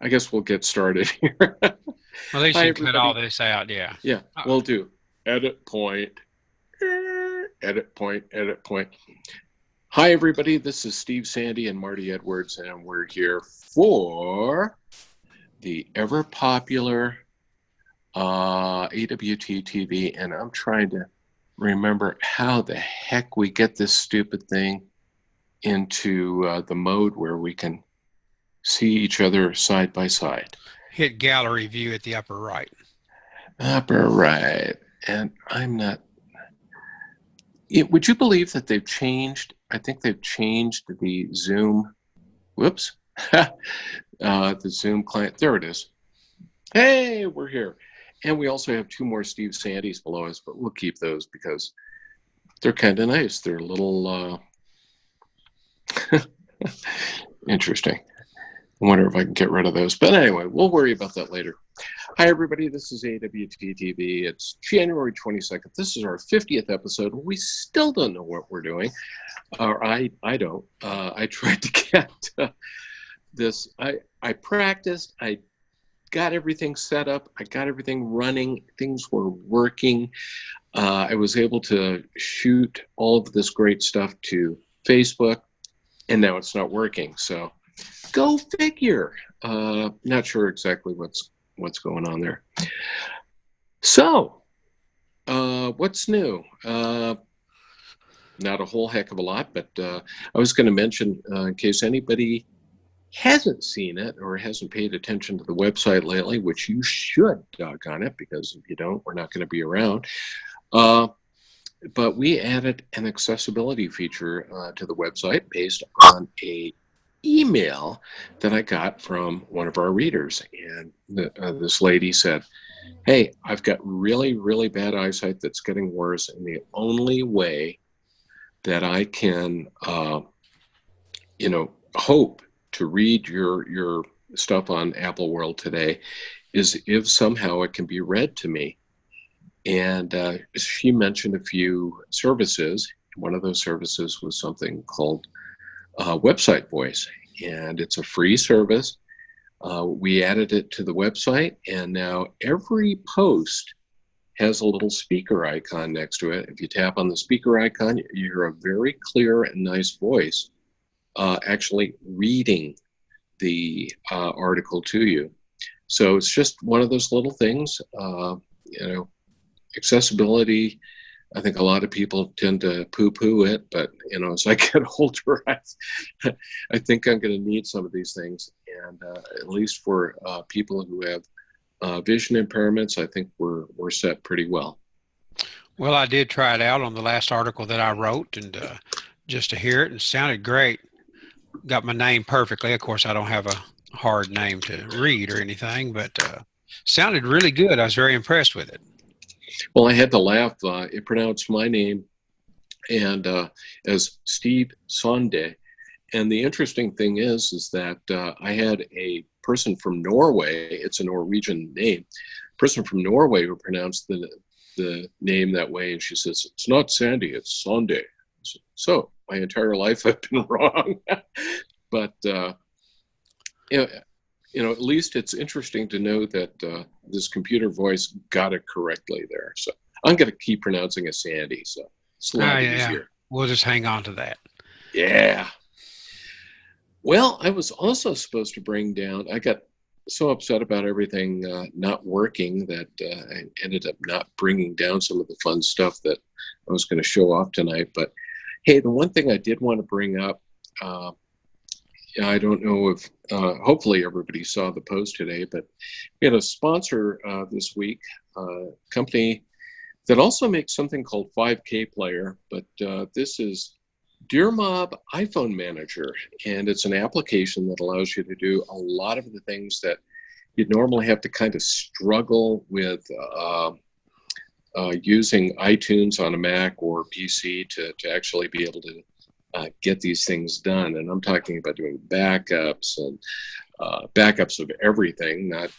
I guess we'll get started here. Well, they Hi, should cut all everybody. this out, yeah. Yeah, we'll do edit point, edit point, edit point. Hi, everybody. This is Steve Sandy and Marty Edwards, and we're here for the ever popular AWT TV. And I'm trying to remember how the heck we get this stupid thing into the mode where we can see each other side by side. Hit gallery view at the upper right. Upper right. And I'm not. Would you believe that they've changed? I think they've changed the Zoom. Whoops. The Zoom client. There it is. Hey, we're here. And we also have two more Steve Sandys below us, but we'll keep those because they're kind of nice. They're a little interesting. I wonder if I can get rid of those. But anyway, we'll worry about that later. Hi, everybody. This is AWT TV. It's January 22nd. This is our 50th episode. We still don't know what we're doing. Or I don't. I tried to get this. I practiced. I got everything set up. I got everything running. Things were working. I was able to shoot all of this great stuff to Facebook, and now it's not working. So go figure. Not sure exactly what's going on there. So, what's new? Not a whole heck of a lot, but I was going to mention, in case anybody hasn't seen it or hasn't paid attention to the website lately, which you should, doggone it, because if you don't, we're not going to be around. But we added an accessibility feature to the website based on a email that I got from one of our readers. And this lady said, hey, I've got really, really bad eyesight that's getting worse. And the only way that I can, hope to read your stuff on Apple World today is if somehow it can be read to me. And she mentioned a few services. One of those services was something called Website Voice, and it's a free service. We added it to the website, and now every post has a little speaker icon next to it. If you tap on the speaker icon, you hear a very clear and nice voice actually reading the article to you. So it's just one of those little things. Accessibility, I think a lot of people tend to poo-poo it, but as I get older, I think I'm going to need some of these things. And at least for people who have vision impairments, I think we're set pretty well. Well, I did try it out on the last article that I wrote, and just to hear it, and it sounded great. Got my name perfectly. Of course, I don't have a hard name to read or anything, but sounded really good. I was very impressed with it. Well, I had to laugh. It pronounced my name and as Steve Sonde. And the interesting thing is that I had a person from Norway. It's a Norwegian name. Person from Norway who pronounced the name that way, and she says it's not Sandy, it's Sonde. So my entire life I've been wrong. But at least it's interesting to know that this computer voice got it correctly there. So I'm going to keep pronouncing it Sandy. So it's a lot easier. We'll just hang on to that. Yeah. Well, I was also supposed to bring down, I got so upset about everything not working that I ended up not bringing down some of the fun stuff that I was going to show off tonight. But hey, the one thing I did want to bring up, I don't know if, hopefully everybody saw the post today, but we had a sponsor this week, a company that also makes something called 5K Player, but this is DearMob iPhone Manager, and it's an application that allows you to do a lot of the things that you'd normally have to kind of struggle with using iTunes on a Mac or PC to actually be able to get these things done. And I'm talking about doing backups and backups of everything, not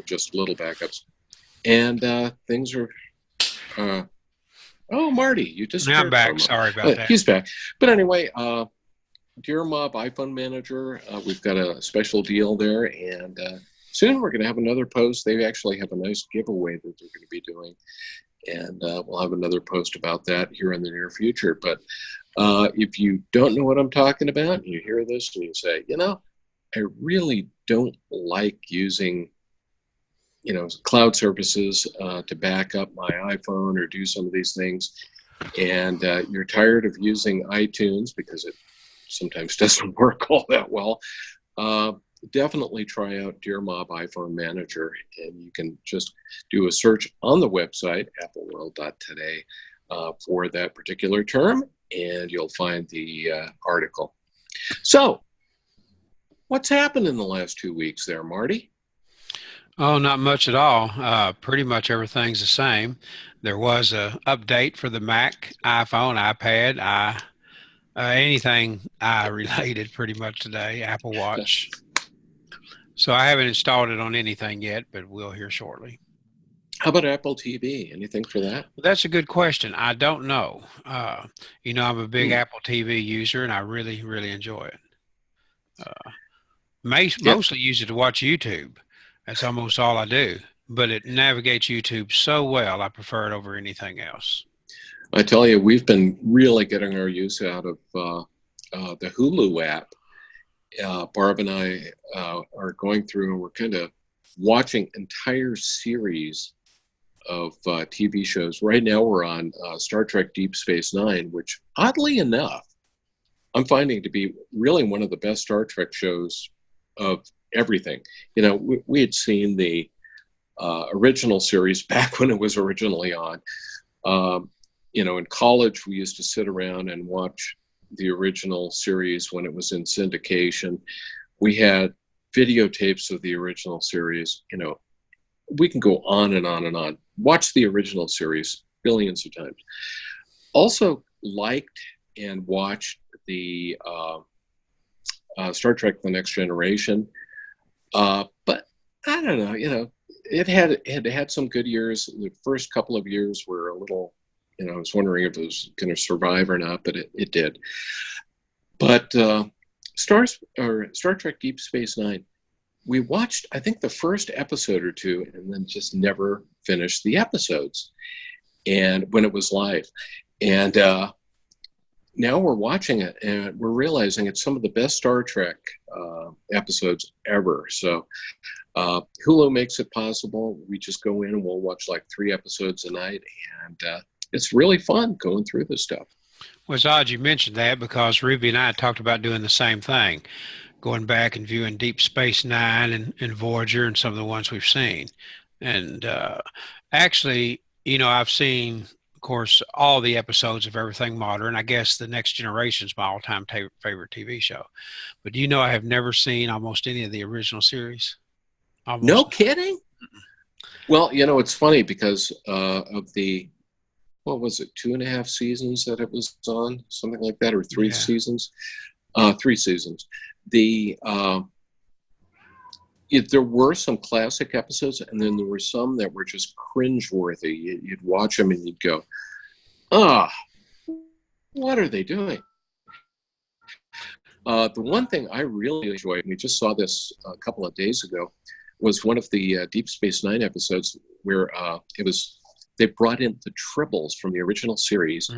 just little backups. And things are, oh, Marty, you just I'm back. Sorry about that. He's back. But anyway, Dear Mob iPhone Manager, we've got a special deal there, and soon we're going to have another post. They actually have a nice giveaway that they're going to be doing, and we'll have another post about that here in the near future. But if you don't know what I'm talking about, and you hear this and you say, I really don't like using, cloud services to back up my iPhone or do some of these things, and you're tired of using iTunes because it sometimes doesn't work all that well, definitely try out Dear Mob iPhone Manager, and you can just do a search on the website, appleworld.today, for that particular term, and you'll find the article. So, what's happened in the last 2 weeks there, Marty? Oh, not much at all. Pretty much everything's the same. There was a update for the Mac, iPhone, iPad, anything related pretty much today, Apple Watch. So I haven't installed it on anything yet, but we'll hear shortly. How about Apple TV? Anything for that? That's a good question. I don't know. I'm a big Apple TV user, and I really, really enjoy it. Mostly use it to watch YouTube. That's almost all I do. But it navigates YouTube so well, I prefer it over anything else. I tell you, we've been really getting our use out of the Hulu app. Barb and I are going through, and we're kind of watching entire series of TV shows. Right now we're on Star Trek Deep Space Nine, which oddly enough, I'm finding to be really one of the best Star Trek shows of everything. We had seen the original series back when it was originally on. In college, we used to sit around and watch the original series when it was in syndication. We had videotapes of the original series. We can go on and on and on. Watch the original series billions of times. Also liked and watched the Star Trek The Next Generation. But I don't know, it had some good years. The first couple of years were a little, I was wondering if it was going to survive or not, but it did. But Star Trek Deep Space Nine, we watched, I think, the first episode or two, and then just never finished the episodes. And when it was live, and now we're watching it, and we're realizing it's some of the best Star Trek episodes ever. So Hulu makes it possible. We just go in and we'll watch like 3 episodes a night, and it's really fun going through this stuff. Well, it's odd you mentioned that, because Ruby and I talked about doing the same thing, going back and viewing Deep Space Nine and Voyager and some of the ones we've seen. And actually, I've seen, of course, all the episodes of everything modern. I guess The Next Generation is my all-time favorite TV show. But I have never seen almost any of the original series. Almost. No kidding? Well, it's funny because of the, what was it, 2.5 seasons that it was on, something like that, or 3 seasons? 3 seasons. There were some classic episodes, and then there were some that were just cringeworthy. You'd watch them and you'd go, what are they doing? The one thing I really enjoyed, and we just saw this a couple of days ago, was one of the Deep Space Nine episodes where they brought in the Tribbles from the original series,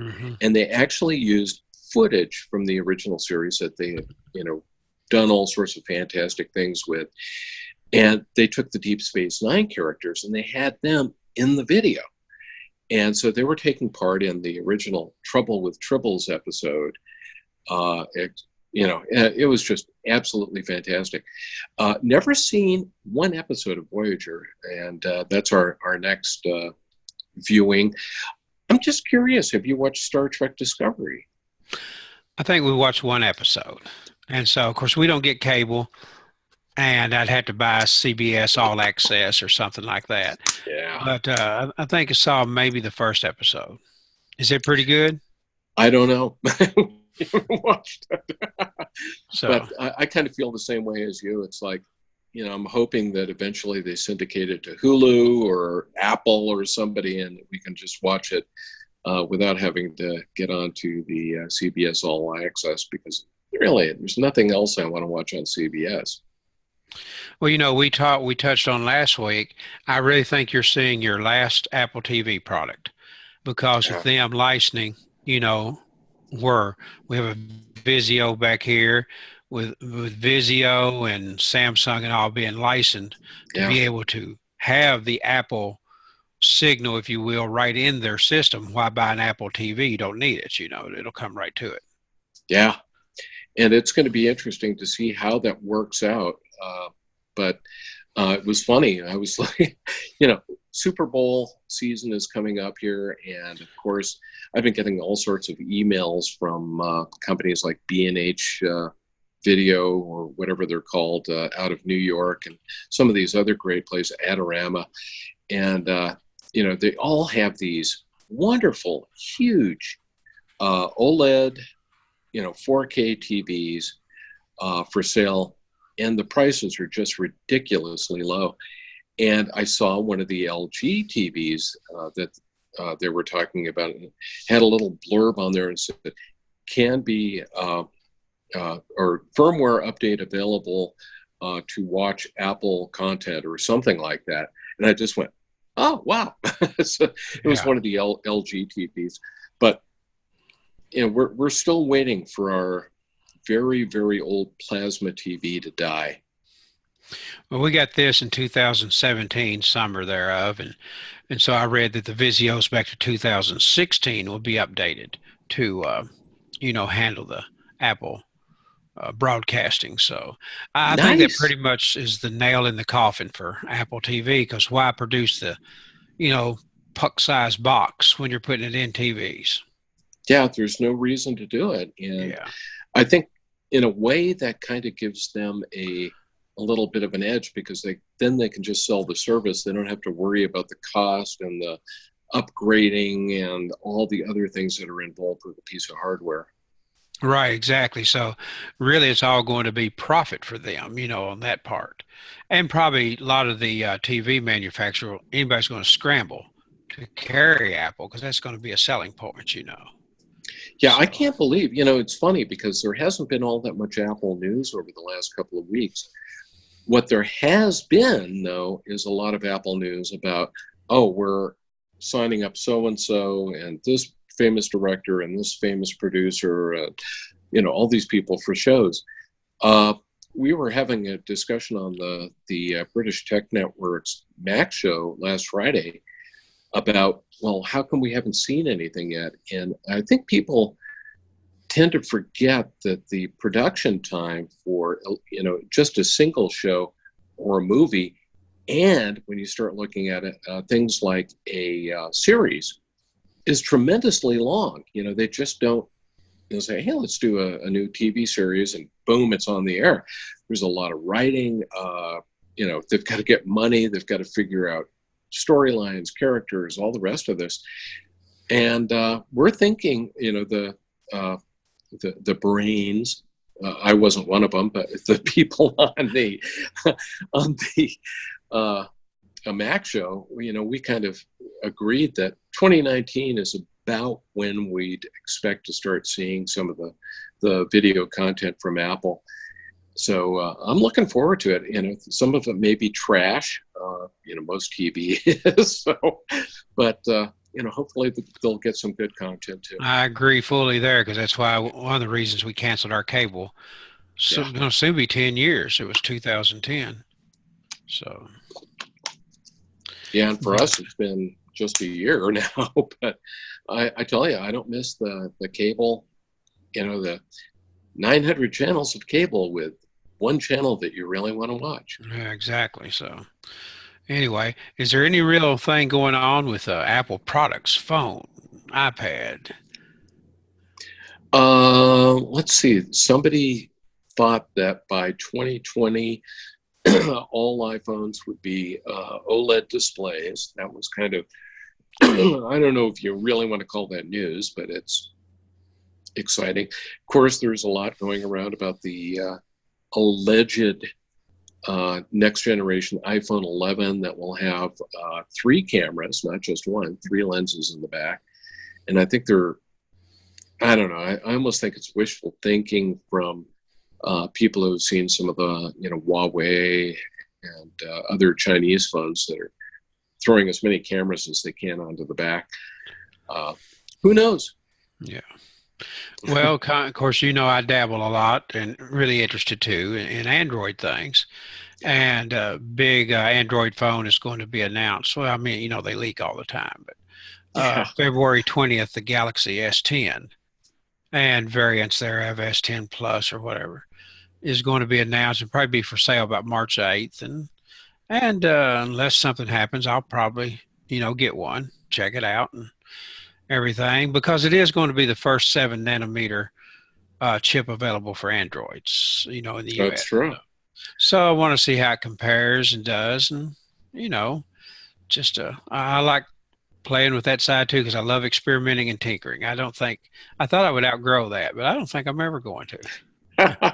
and they actually used footage from the original series that they had, done all sorts of fantastic things with. And they took the Deep Space Nine characters and they had them in the video. And so they were taking part in the original Trouble with Tribbles episode. It was just absolutely fantastic. Never seen one episode of Voyager, and that's our next viewing. I'm just curious, have you watched Star Trek Discovery? I think we watched one episode. And so, of course, we don't get cable, and I'd have to buy CBS All Access or something like that. Yeah. But I think I saw maybe the first episode. Is it pretty good? I don't know. Watched it. So, but I kind of feel the same way as you. It's like, I'm hoping that eventually they syndicate it to Hulu or Apple or somebody, and we can just watch it without having to get onto the CBS All Access, because Really, there's nothing else I want to watch on CBS. Well, we touched on last week. I really think you're seeing your last Apple TV product because of Yeah. them licensing, you know, where we have a Vizio back here with Vizio and Samsung and all being licensed to Yeah. be able to have the Apple signal, if you will, right in their system. Why buy an Apple TV? You don't need it, it'll come right to it. Yeah. And it's going to be interesting to see how that works out. But it was funny. I was like, Super Bowl season is coming up here. And of course, I've been getting all sorts of emails from companies like B&H Video or whatever they're called out of New York, and some of these other great places, Adorama. And, they all have these wonderful, huge OLED 4K TVs for sale, and the prices are just ridiculously low. And I saw one of the LG TVs that they were talking about, and had a little blurb on there and said, can be or firmware update available to watch Apple content or something like that. And I just went, oh, wow. So it was one of the LG TVs. But we're still waiting for our very, very old plasma TV to die. Well, we got this in 2017, summer thereof, and so I read that the Vizios back to 2016 will be updated to, handle the Apple broadcasting. So I think that pretty much is the nail in the coffin for Apple TV, because why produce the, puck-sized box when you're putting it in TVs? Yeah, there's no reason to do it. And I think in a way that kind of gives them a little bit of an edge, because they can just sell the service. They don't have to worry about the cost and the upgrading and all the other things that are involved with a piece of hardware. Right, exactly. So really it's all going to be profit for them, on that part. And probably a lot of the TV manufacturer, anybody's going to scramble to carry Apple, because that's going to be a selling point. Yeah, I can't believe, it's funny because there hasn't been all that much Apple news over the last couple of weeks. What there has been, though, is a lot of Apple news about, we're signing up so-and-so and this famous director and this famous producer, all these people for shows. We were having a discussion on the British Tech Network's Mac show last Friday about, well, how come we haven't seen anything yet? And I think people tend to forget that the production time for, just a single show or a movie, and when you start looking at it, things like a series, is tremendously long. They just don't say, hey, let's do a new TV series, and boom, it's on the air. There's a lot of writing. They've got to get money. They've got to figure out storylines, characters, all the rest of this. And we're thinking, the brains, I wasn't one of them, but the people on the a Mac show, we kind of agreed that 2019 is about when we'd expect to start seeing some of the video content from Apple. So I'm looking forward to it. Some of it may be trash, most TV is. But hopefully they'll get some good content too. I agree fully there, because that's why one of the reasons we canceled our cable. So it's going to soon be 10 years. It was 2010. So. Yeah, and for us, it's been just a year now. But I tell you, I don't miss the cable, the 900 channels of cable with one channel that you really want to watch. Yeah, exactly. So anyway, is there any real thing going on with Apple products, phone, iPad? Let's see. Somebody thought that by 2020, all iPhones would be OLED displays. That was kind of, I don't know if you really want to call that news, but it's exciting. Of course, there's a lot going around about the alleged next generation iPhone 11 that will have 3 cameras, not just one, 3 lenses in the back. And I think they're I don't know. I almost think it's wishful thinking from people who've seen some of the, Huawei and other Chinese phones that are throwing as many cameras as they can onto the back. Who knows? Yeah. Well, of course, I dabble a lot and really interested too in Android things. And a big Android phone is going to be announced. Well, I mean, they leak all the time, but Yeah. February 20th, the Galaxy S10 and variants there have S10 Plus or whatever is going to be announced and probably be for sale about March 8th. And unless something happens, I'll probably, get one, check it out and everything, because it is going to be the first 7 nanometer chip available for Androids, in the That's US. true. So I want to see how it compares and does. And, just I like playing with that side too, because I love experimenting and tinkering. I thought I would outgrow that, but I don't think I'm ever going to. I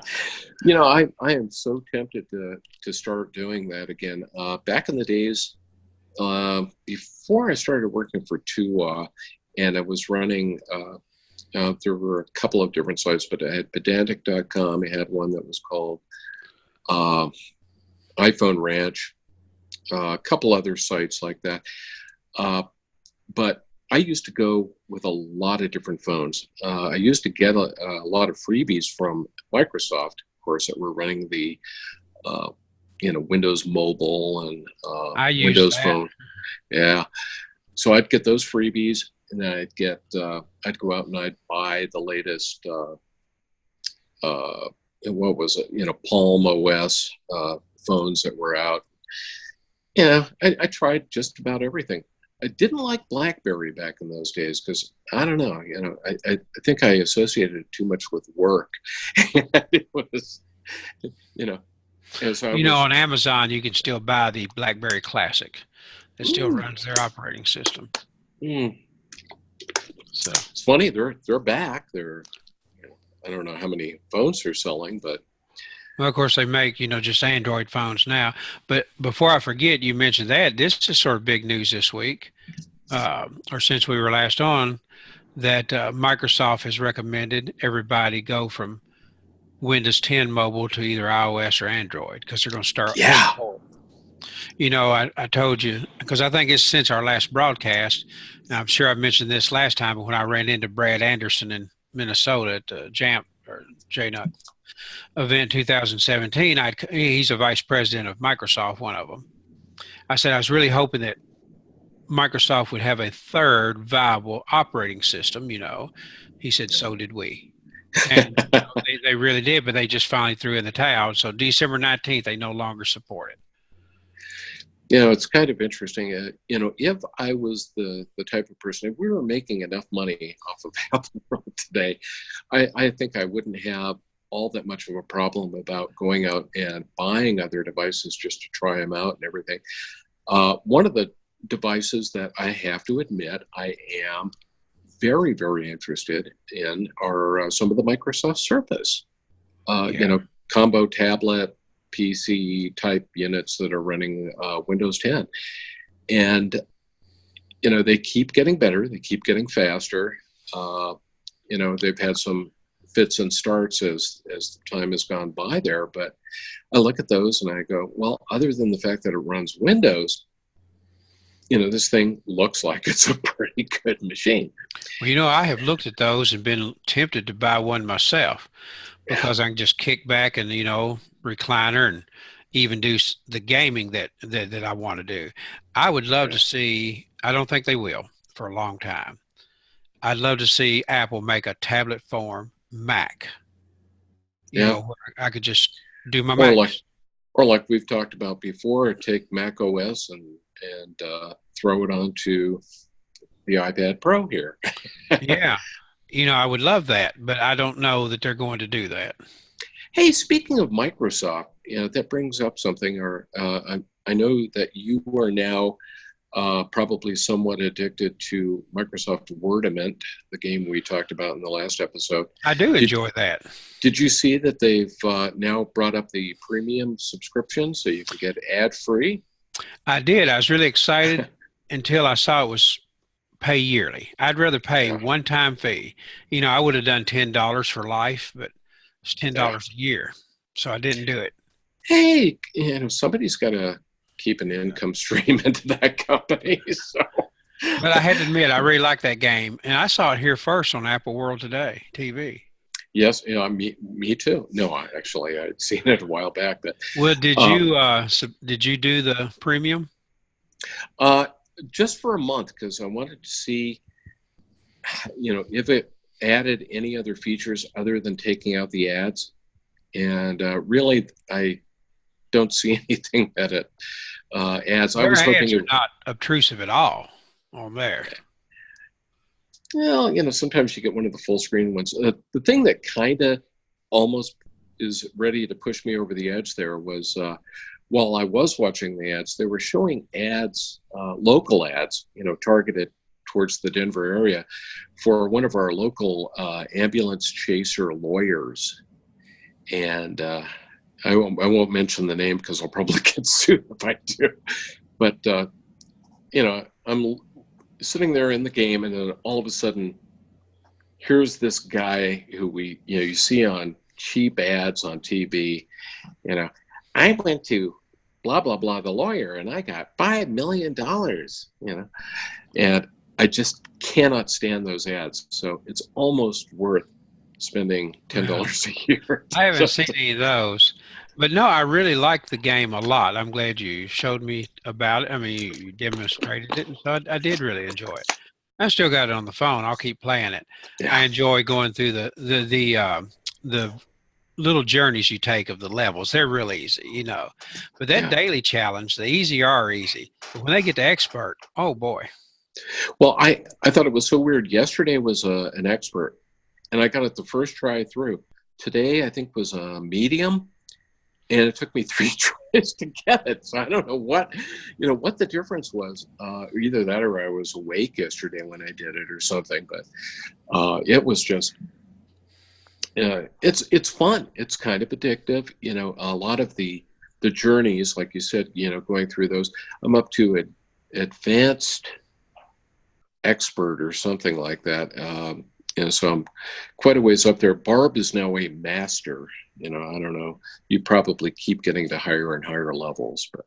am so tempted to start doing that again. Back in the days, before I started working for Tua, and I was running, there were a couple of different sites, but I had pedantic.com. I had one that was called iPhone Ranch, a couple other sites like that. But I used to go with a lot of different phones. I used to get a lot of freebies from Microsoft, of course, that were running the Windows Mobile and I use Windows that. Phone. Yeah, so I'd get those freebies, and then I'd go out and I'd buy the latest. What was it? Palm OS phones that were out. I tried just about everything. I didn't like BlackBerry back in those days because I don't know, I think I associated it too much with work. It was, so on Amazon, you can still buy the BlackBerry Classic. It still runs their operating system. So it's funny, they're back. I don't know how many phones they're selling, but well, of course, they make, just Android phones now. But before I forget, you mentioned that. This is sort of big news this week, or since we were last on, that Microsoft has recommended everybody go from Windows 10 mobile to either iOS or Android because they're going to start. Yeah. I told you, because I think it's since our last broadcast, and I'm sure I mentioned this last time, but when I ran into Brad Anderson in Minnesota at the JAMP or JNUT event 2017, he's a vice president of Microsoft, one of them. I said I was really hoping that Microsoft would have a third viable operating system. He said so did we, and they really did, but they just finally threw in the towel. So December 19th, they no longer support it. It's kind of interesting. If I was the type of person, if we were making enough money off of Apple today, I think I wouldn't have all that much of a problem about going out and buying other devices just to try them out and everything. One of the devices that I have to admit I am very, very interested in are some of the Microsoft Surface, combo tablet, PC type units that are running Windows 10. And, they keep getting better. They keep getting faster. They've had some fits and starts as the time has gone by there. But I look at those and I go, well, other than the fact that it runs Windows, this thing looks like it's a pretty good machine. Well, I have looked at those and been tempted to buy one myself because I can just kick back and, recliner and even do the gaming that I want to do. I would love to see, I don't think they will for a long time. I'd love to see Apple make a tablet form Mac. Where I could just do my Mac. Or like we've talked about before, take Mac OS and throw it onto the iPad Pro here. Yeah. I would love that, but I don't know that they're going to do that. Hey, speaking of Microsoft, that brings up something. I know that you are now probably somewhat addicted to Microsoft Wordament, the game we talked about in the last episode. I do enjoy that. Did you see that they've now brought up the premium subscription so you can get ad-free? I did. I was really excited until I saw it was pay yearly. I'd rather pay one-time fee. You know, I would have done $10 for life, but it's $10 a year, so I didn't do it. Hey, somebody's got to keep an income stream into that company. So, But I had to admit, I really like that game, and I saw it here first on Apple World Today TV. yes, me too. No, actually, I'd seen it a while back. But Well, did you do the premium? just for a month, because I wanted to see, if it added any other features other than taking out the ads. And really, I don't see anything that it adds. I Their was hoping ads are not obtrusive at all on there. Well, sometimes you get one of the full screen ones. The thing that kind of almost is ready to push me over the edge there was while I was watching the ads, they were showing ads, local ads, targeted towards the Denver area for one of our local ambulance chaser lawyers. And I won't mention the name because I'll probably get sued if I do. But, I'm sitting there in the game, and then all of a sudden, here's this guy who you see on cheap ads on TV. I went to blah, blah, blah, the lawyer, and I got $5 million, and I just cannot stand those ads. So it's almost worth spending $10 a year. I haven't seen any of those. But no, I really like the game a lot. I'm glad you showed me about it. I mean, you demonstrated it, and so I did really enjoy it. I still got it on the phone. I'll keep playing it. Yeah. I enjoy going through the little journeys you take of the levels. They're real easy, But that daily challenge, the easy are easy. But when they get to expert, oh boy. Well, I thought it was so weird. Yesterday was an expert, and I got it the first try through. Today, I think, was a medium. And it took me 3 tries to get it. So I don't know what the difference was. Either that or I was awake yesterday when I did it or something. But it was just, it's fun. It's kind of addictive. A lot of the journeys, like you said, going through those. I'm up to advanced expert or something like that. So I'm quite a ways up there. Barb is now a master. I don't know. You probably keep getting to higher and higher levels, but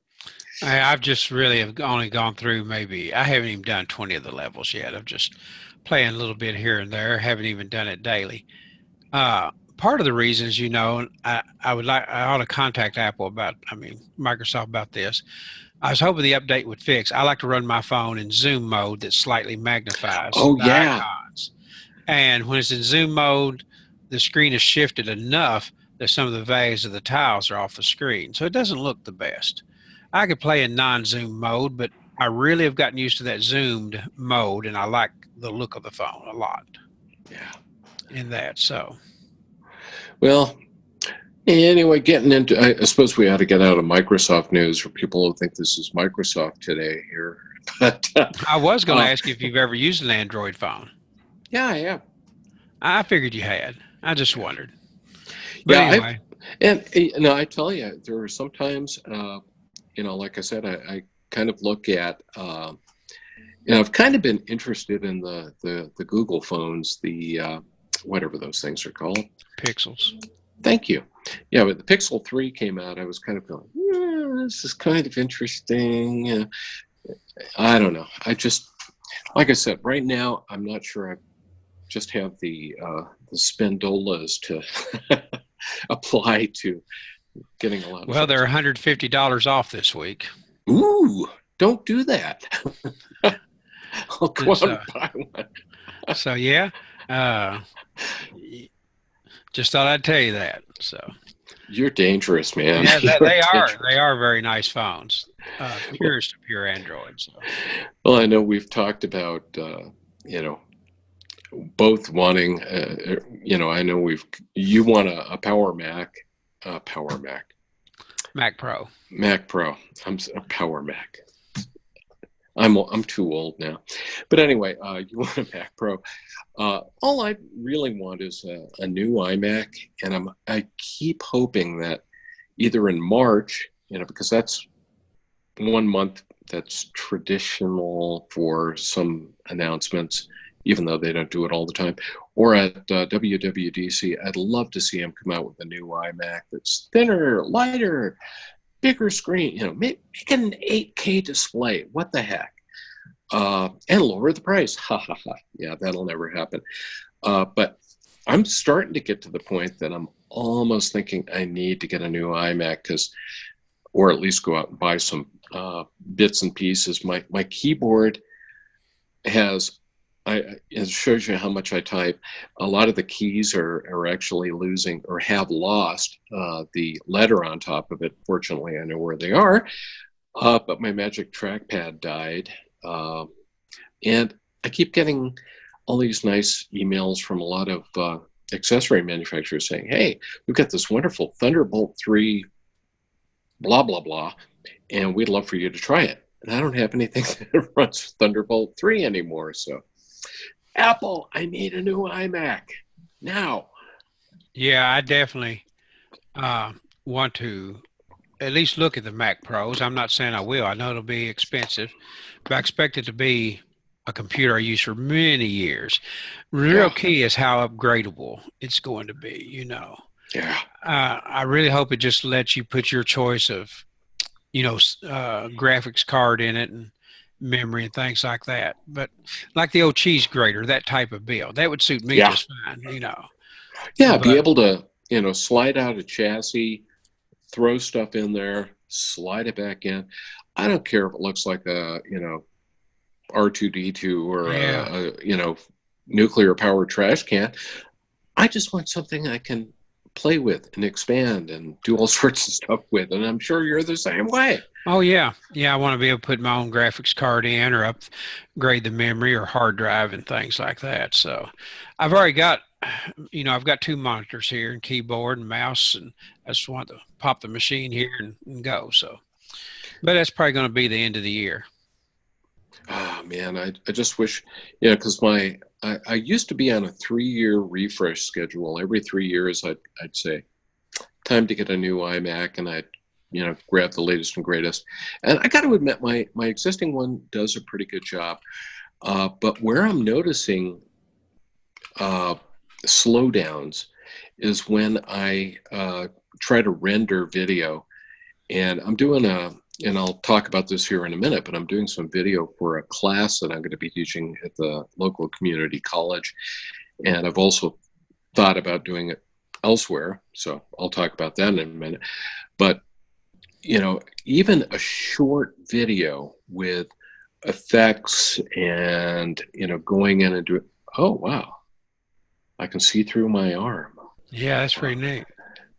I've just really have only gone through I haven't even done 20 of the levels yet. I'm just playing a little bit here and there. Haven't even done it daily. Part of the reasons, I ought to contact Microsoft about this. I was hoping the update would fix. I like to run my phone in zoom mode that slightly magnifies the icons. And when it's in zoom mode, the screen is shifted enough that some of the values of the tiles are off the screen. So it doesn't look the best. I could play in non-zoom mode, but I really have gotten used to that zoomed mode, and I like the look of the phone a lot. Yeah. In that, so. Well, anyway, getting into, I suppose we ought to get out of Microsoft news for people who think this is Microsoft today here. But I was going to ask you if you've ever used an Android phone. Yeah, I have. I figured you had. I just wondered. But anyway. I tell you, there are sometimes, like I said, I kind of look at, I've kind of been interested in the Google phones, the whatever those things are called. Pixels. Thank you. Yeah, but the Pixel 3 came out. I was kind of going, this is kind of interesting. I don't know. I just, like I said, right now, I'm not sure I just have the spendolas to apply to getting a lot of Well, they're $150 off this week. Ooh, don't do that. I'll go out and buy one. So, yeah. Just thought I'd tell you that. So you're dangerous, man. Yeah, they are very nice phones. Purest to pure Android. So. Well, I know we've talked about both wanting. I know you want a Power Mac, Mac Pro. Mac Pro. I'm a Power Mac. I'm too old now, but anyway, you want a Mac Pro. All I really want is a new iMac, and I keep hoping that either in March, because that's 1 month that's traditional for some announcements, even though they don't do it all the time. Or at WWDC, I'd love to see them come out with a new iMac that's thinner, lighter, bigger screen, make an 8K display. What the heck? And lower the price. Ha ha ha. Yeah, that'll never happen. But I'm starting to get to the point that I'm almost thinking I need to get a new iMac, or at least go out and buy some bits and pieces. My keyboard it shows you how much I type. A lot of the keys are actually losing or have lost the letter on top of it. Fortunately, I know where they are. But my Magic Trackpad died. And I keep getting all these nice emails from a lot of accessory manufacturers saying, hey, we've got this wonderful Thunderbolt 3 blah, blah, blah, and we'd love for you to try it. And I don't have anything that runs Thunderbolt 3 anymore. So, Apple, I need a new iMac now. Yeah, I definitely want to at least look at the Mac Pros. I'm not saying I will. I know it'll be expensive, but I expect it to be a computer I use for many years. The real key is how upgradable it's going to be, Yeah. I really hope it just lets you put your choice of, graphics card in it and memory and things like that. But like the old cheese grater, that type of build, that would suit me just fine, Yeah, be able to, slide out a chassis, throw stuff in there, slide it back in. I don't care if it looks like a, R2D2 or a nuclear powered trash can. I just want something I can play with and expand and do all sorts of stuff with. And I'm sure you're the same way. Oh, yeah. Yeah, I want to be able to put my own graphics card in or upgrade the memory or hard drive and things like that. So I've already got, I've got 2 monitors here and keyboard and mouse, and I just want to pop the machine here and go. So, but that's probably going to be the end of the year. Oh, man, I just wish, because I used to be on a 3-year refresh schedule. Every 3 years, I'd say, time to get a new iMac, and I'd, grab the latest and greatest. And I got to admit, my existing one does a pretty good job. But where I'm noticing slowdowns is when I try to render video. And I'm doing and I'll talk about this here in a minute, but I'm doing some video for a class that I'm going to be teaching at the local community college. And I've also thought about doing it elsewhere. So I'll talk about that in a minute. But, even a short video with effects and, going in and doing, oh, wow, I can see through my arm. Yeah, that's pretty neat.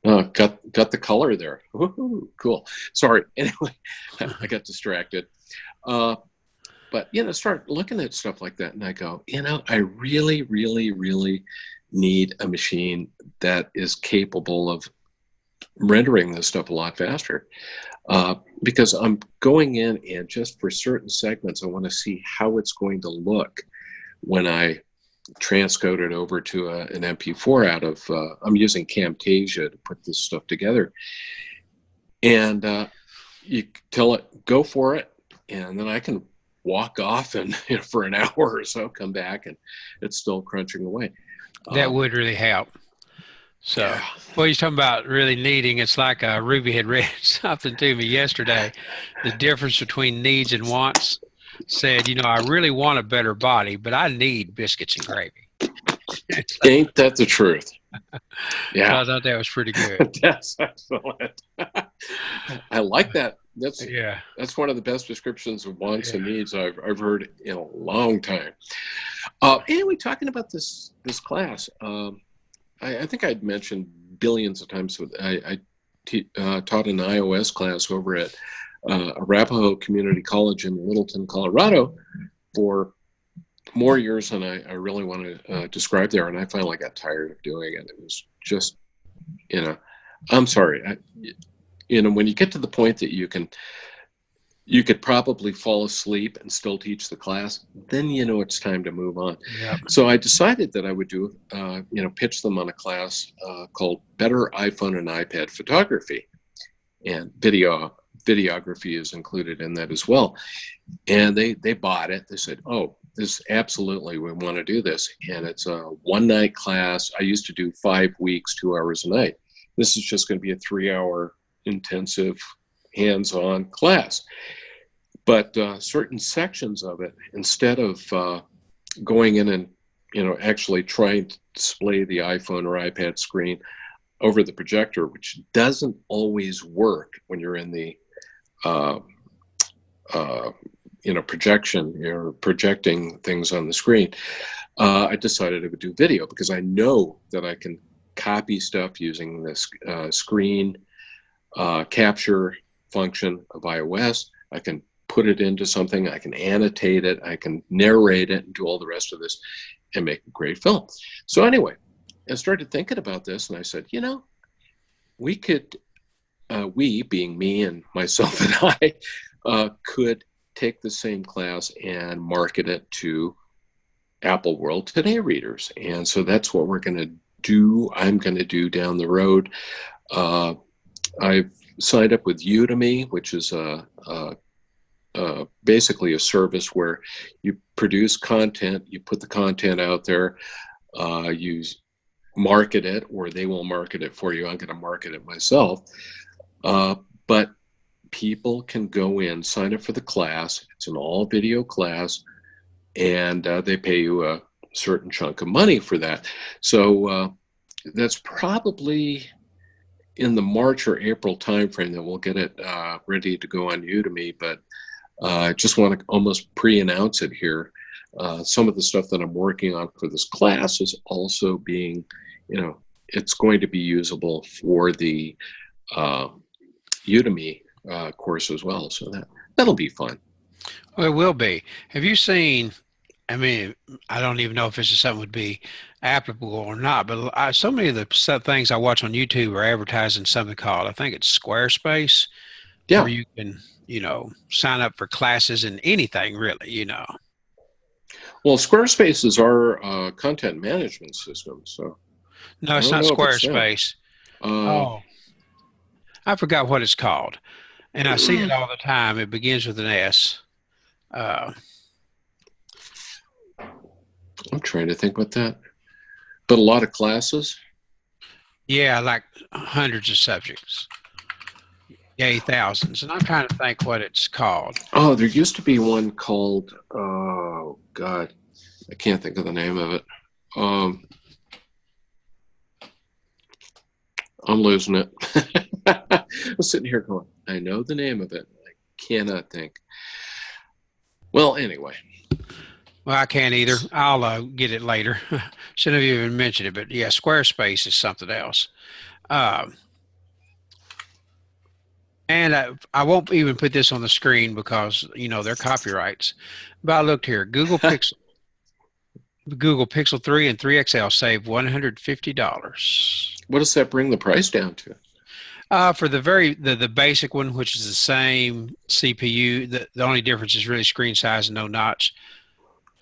Got the color there. Woo-hoo, cool. Sorry. Anyway, I got distracted. But, start looking at stuff like that, and I go, I really, really, really need a machine that is capable of rendering this stuff a lot faster. Because I'm going in, and just for certain segments, I want to see how it's going to look when I transcode it over to an MP4 out of, I'm using Camtasia to put this stuff together. And you tell it, go for it. And then I can walk off and for an hour or so, come back, and it's still crunching away. That would really help. So, well, you're talking about really needing, it's like Ruby had read something to me yesterday, the difference between needs and wants. Said, I really want a better body, but I need biscuits and gravy. Ain't that the truth? Yeah. So I thought that was pretty good. That's excellent. I like that. That's one of the best descriptions of wants and needs I've heard in a long time. Anyway, talking about this class, I think I'd mentioned billions of times. I taught an iOS class over at Arapahoe Community College in Littleton, Colorado, for more years than I really want to describe there, and I finally got tired of doing it. It was just, I'm sorry. When you get to the point that you could probably fall asleep and still teach the class, then it's time to move on. Yep. So I decided that I would do, pitch them on a class called Better iPhone and iPad Photography and Video videography is included in that as well. And they bought it. They said, oh, this absolutely, we want to do this. And it's a one-night class. I used to do 5 weeks, 2 hours a night. This is just going to be a 3-hour intensive hands-on class. But certain sections of it, instead of going in and actually trying to display the iPhone or iPad screen over the projector, which doesn't always work when you're in the projection, you're projecting things on the screen. I decided I would do video because I know that I can copy stuff using this screen capture function of iOS. I can put it into something, I can annotate it, I can narrate it, and do all the rest of this and make a great film. So anyway, I started thinking about this, and I said, we could, we being me and myself and I, could take the same class and market it to Apple World Today readers. And so that's what we're going to do. I'm going to do down the road. I've signed up with Udemy, which is basically a service where you produce content, you put the content out there, you market it, or they will market it for you. I'm going to market it myself. But people can go in, sign up for the class. It's an all video class, and they pay you a certain chunk of money for that. So that's probably in the March or April timeframe that we'll get it ready to go on Udemy. But I just want to almost pre-announce it here. Some of the stuff that I'm working on for this class is also being, it's going to be usable for the Udemy course as well. So that'll be fun. Well, it will be. Have you seen, I mean, I don't even know if this is something would be applicable or not, but so many of the things I watch on YouTube are advertising something called, I think it's Squarespace, Yeah. where you can, sign up for classes and anything really, Well, Squarespace is our content management system. So No, it's not Squarespace. Oh, I forgot what it's called. And I see it all the time. It begins with an S. I'm trying to think what that, but a lot of classes. Yeah, like hundreds of subjects. Yay, thousands. And I'm trying to think what it's called. Oh, there used to be one called, oh God, I can't think of the name of it. I'm losing it. I'm sitting here going, I know the name of it. I cannot think. Well, anyway. Well, I can't either. I'll get it later. Shouldn't have even mentioned it, but yeah, Squarespace is something else. And I won't even put this on the screen because, they're copyrights. But I looked here. Google Pixel 3 and 3XL save $150. What does that bring the price down to? For the basic one, which is the same CPU, the only difference is really screen size and no notch,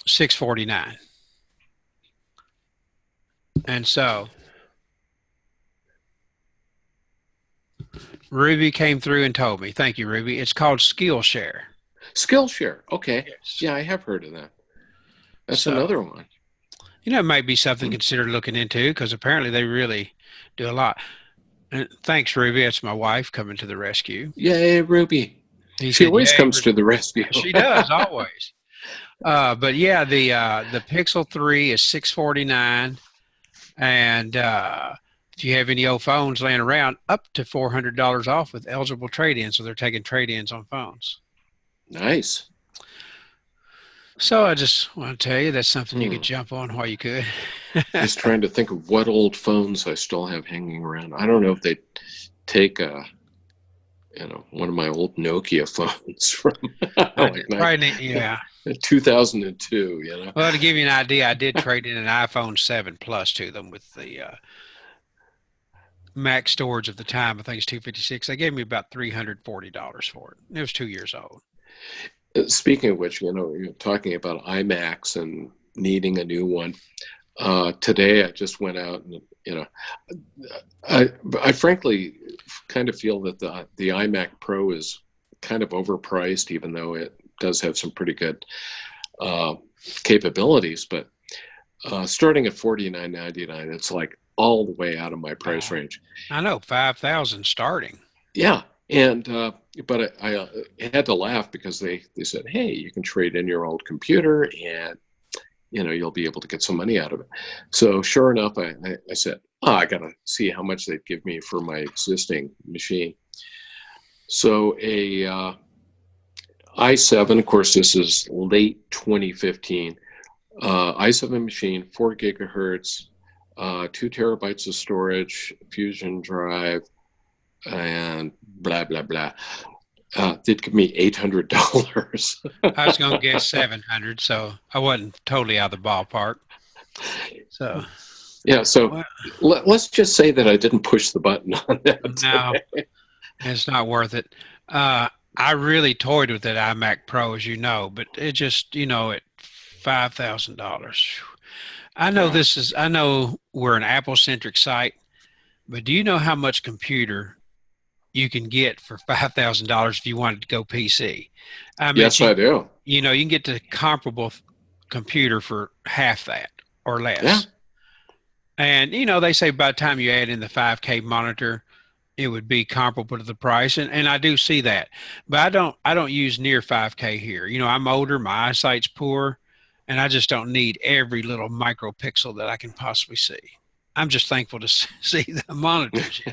$649. And so Ruby came through and told me, thank you, Ruby. It's called Skillshare. Skillshare. Okay. Yes. Yeah, I have heard of that. That's another one. It might be something considered looking into because apparently they really do a lot. And thanks, Ruby. That's my wife coming to the rescue. Yay, Ruby. She always comes to the rescue. She does, always. But yeah, the Pixel 3 is $649. And if you have any old phones laying around, up to $400 off with eligible trade-ins. So they're taking trade-ins on phones. Nice. So I just want to tell you that's something you could jump on while you could. Just trying to think of what old phones I still have hanging around. I don't know if they take one of my old Nokia phones from yeah 2002. Well, to give you an idea, I did trade in an iPhone 7 Plus to them with the max storage of the time. I think it's 256. They gave me about $340 for it. It was 2 years old. Speaking of which, you're talking about iMacs and needing a new one. Today, I just went out and, I frankly kind of feel that the iMac Pro is kind of overpriced, even though it does have some pretty good capabilities. But starting at $49.99, it's like all the way out of my price range. I know, 5,000 starting. Yeah, and but I had to laugh because they said, hey, you can trade in your old computer and you'll be able to get some money out of it. So sure enough, I said, I got to see how much they'd give me for my existing machine. So a i7, of course, this is late 2015, i7 machine, 4 gigahertz, 2 terabytes of storage, Fusion drive, and blah, blah, blah. Did give me $800. I was going to guess 700, so I wasn't totally out of the ballpark. So, yeah, so let's just say that I didn't push the button on that. No, it's not worth it. I really toyed with that iMac Pro, as you know, but it just, at $5,000. I know I know we're an Apple-centric site, but do you know how much computer you can get for $5,000 if you wanted to go PC? Yes, I do. You can get the comparable computer for half that or less. Yeah. And, they say by the time you add in the 5K monitor, it would be comparable to the price. And I do see that. But I don't use near 5K here. I'm older, my eyesight's poor, and I just don't need every little micro pixel that I can possibly see. I'm just thankful to see the monitors. Be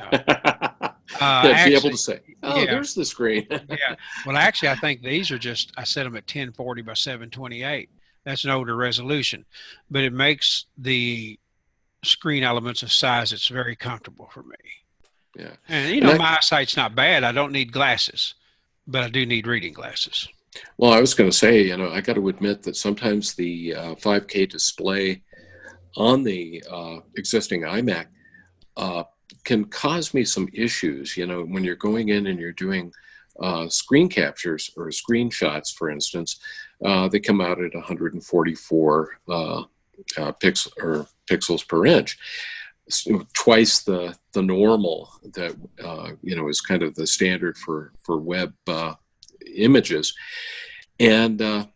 able to say, there's the screen. Yeah. Well, actually, I think these are I set them at 1040 by 728. That's an older resolution, but it makes the screen elements of size that's very comfortable for me. Yeah. And, my eyesight's not bad. I don't need glasses, but I do need reading glasses. Well, I was going to say, I got to admit that sometimes the 5K display on the existing iMac can cause me some issues, when you're going in and you're doing screen captures or screenshots, for instance. They come out at 144 pixels per inch, twice the normal that is kind of the standard for web images. And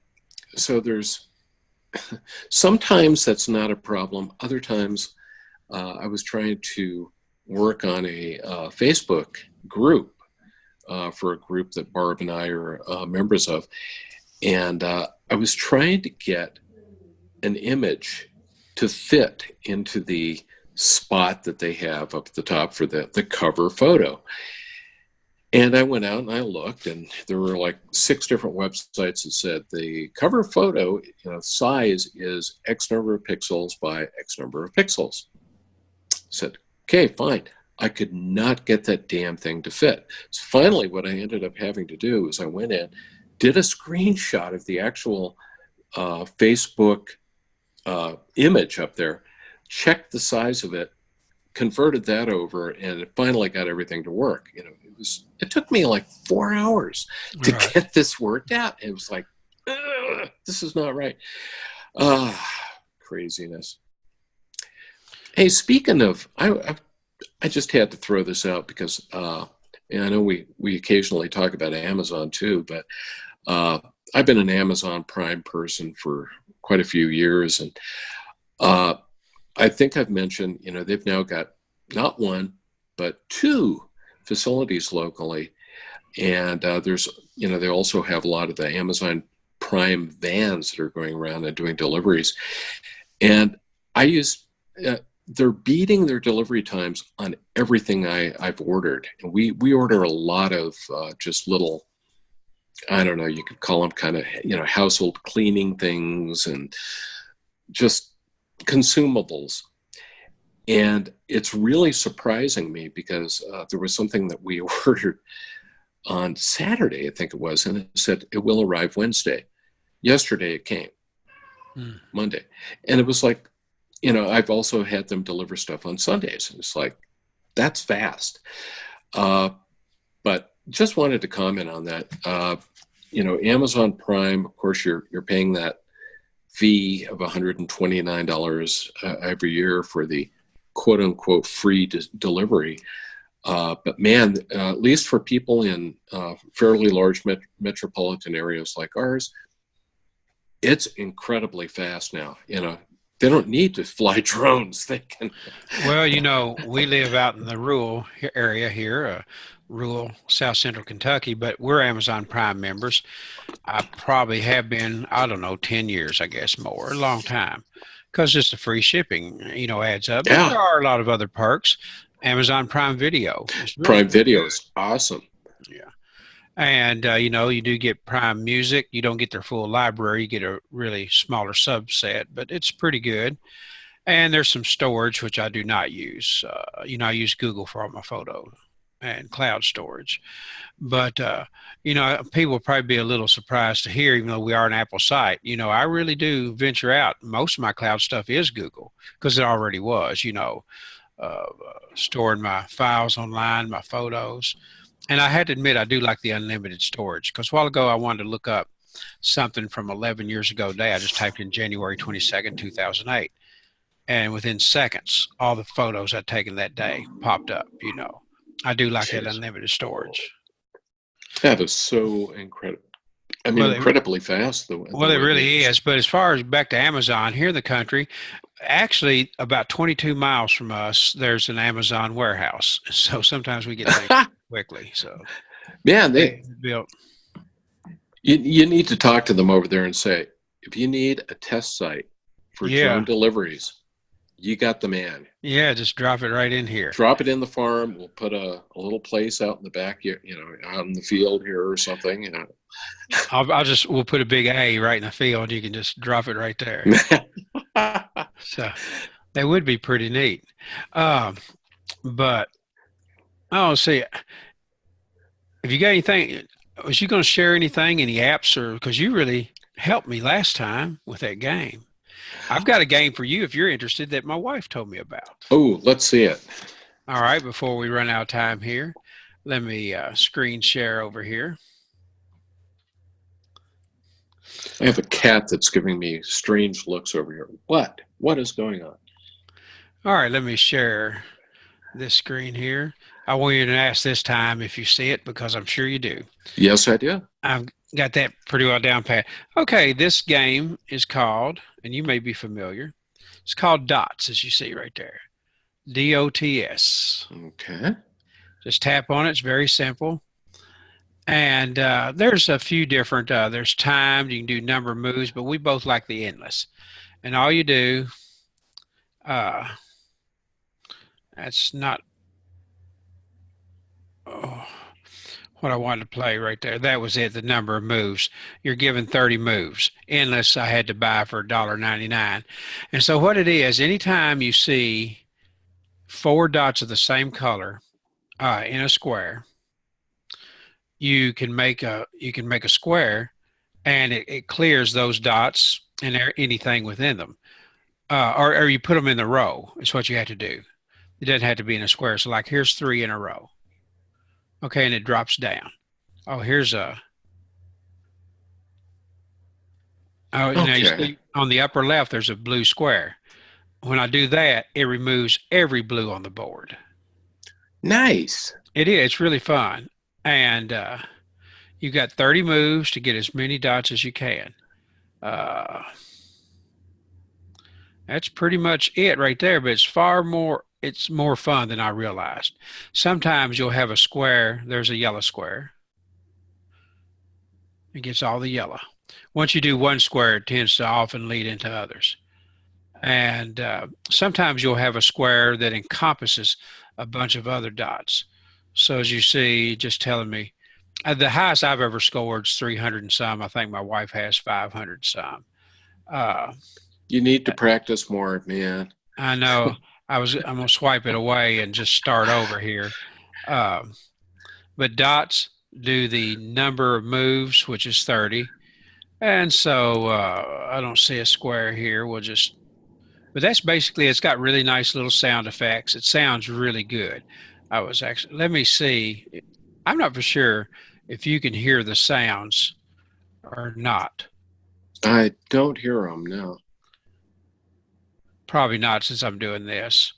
so there's sometimes that's not a problem. Other times I was trying to work on a Facebook group for a group that Barb and I are members of. And I was trying to get an image to fit into the spot that they have up at the top for the cover photo. And I went out and I looked, and there were like 6 different websites that said the cover photo size is X number of pixels by X number of pixels. I said, okay, fine. I could not get that damn thing to fit. So finally, what I ended up having to do is I went in, did a screenshot of the actual Facebook image up there, checked the size of it, converted that over, and it finally got everything to work. It took me like 4 hours to get this worked out. It was like, this is not right. Craziness. Hey, speaking of, I just had to throw this out because and I know we occasionally talk about Amazon too, but I've been an Amazon Prime person for quite a few years, and I think I've mentioned, they've now got not 1, but 2 facilities locally, and there's, they also have a lot of the Amazon Prime vans that are going around and doing deliveries, and I use. They're beating their delivery times on everything I've ordered. And we order a lot of just little, I don't know, you could call them kind of, household cleaning things and just consumables. And it's really surprising me because there was something that we ordered on Saturday, I think it was, and it said it will arrive Wednesday. Yesterday it came, Monday. And it was like, I've also had them deliver stuff on Sundays. And it's like, that's fast. But just wanted to comment on that. Amazon Prime, of course, you're paying that fee of $129 every year for the quote unquote free delivery. But man, at least for people in fairly large metropolitan areas like ours, it's incredibly fast now. They don't need to fly drones. They can. Well, we live out in the rural area here, rural South Central Kentucky, but we're Amazon Prime members. I probably have been, I don't know, 10 years, I guess, more, a long time, because just the free shipping, adds up. But Yeah, there are a lot of other perks. Amazon Prime Video is really Prime Video good. is awesome. Yeah. And, you do get Prime Music. You don't get their full library. You get a really smaller subset, but it's pretty good. And there's some storage, which I do not use. I use Google for all my photos and cloud storage. But, people will probably be a little surprised to hear, even though we are an Apple site, I really do venture out. Most of my cloud stuff is Google because it already was, storing my files online, my photos. And I had to admit, I do like the unlimited storage because a while ago I wanted to look up something from 11 years ago today. I just typed in January 22nd, 2008. And within seconds, all the photos I'd taken that day popped up, I do like that unlimited storage. That is so incredible. I mean, incredibly fast. Well, it really is. But as far as back to Amazon, here in the country, actually about 22 miles from us, there's an Amazon warehouse. So sometimes we get things quickly. So, man, they built. You need to talk to them over there and say, if you need a test site for drone deliveries, you got the man. Yeah, just drop it right in here. Drop it in the farm. We'll put a little place out in the back, out in the field here or something. We'll put a big A right in the field. You can just drop it right there. So that would be pretty neat. But see, if you got anything, was you going to share anything, any apps, or because you really helped me last time with that game? I've got a game for you if you're interested that my wife told me about. Oh, let's see it. All right, before we run out of time here, let me screen share over here. I have a cat that's giving me strange looks over here. What is going on? All right, let me share this screen here. I want you to ask this time if you see it because I'm sure you do. Yes, I do. I've got that pretty well down pat. Okay, this game is called, and you may be familiar, it's called Dots, as you see right there. DOTS. Okay. Just tap on it. It's very simple. And there's a few different, there's timed, you can do number of moves, but we both like the endless. And all you do, that's not what I wanted to play right there. That was it, the number of moves. You're given 30 moves. Endless, I had to buy for $1.99. And so what it is, anytime you see 4 dots of the same color in a square, you can make a square, and it clears those dots and anything within them, or you put them in the row. It's what you have to do. It doesn't have to be in a square. So like here's 3 in a row. Okay, and it drops down. Oh, here's a. Oh, okay. Now you see on the upper left there's a blue square. When I do that, it removes every blue on the board. Nice. It is. It's really fun. And you got 30 moves to get as many dots as you can. That's pretty much it right there, but it's more fun than I realized. Sometimes you'll have a square, there's a yellow square. It gets all the yellow. Once you do one square, it tends to often lead into others. And sometimes you'll have a square that encompasses a bunch of other dots. So as you see, just telling me, the highest I've ever scored is 300 and some. I think my wife has 500 some. You need to practice more, man. I know. I'm going to swipe it away and just start over here. But dots do the number of moves, which is 30. And so I don't see a square here. But that's basically, it's got really nice little sound effects. It sounds really good. Let me see. I'm not for sure if you can hear the sounds or not. I don't hear them, no. Probably not since I'm doing this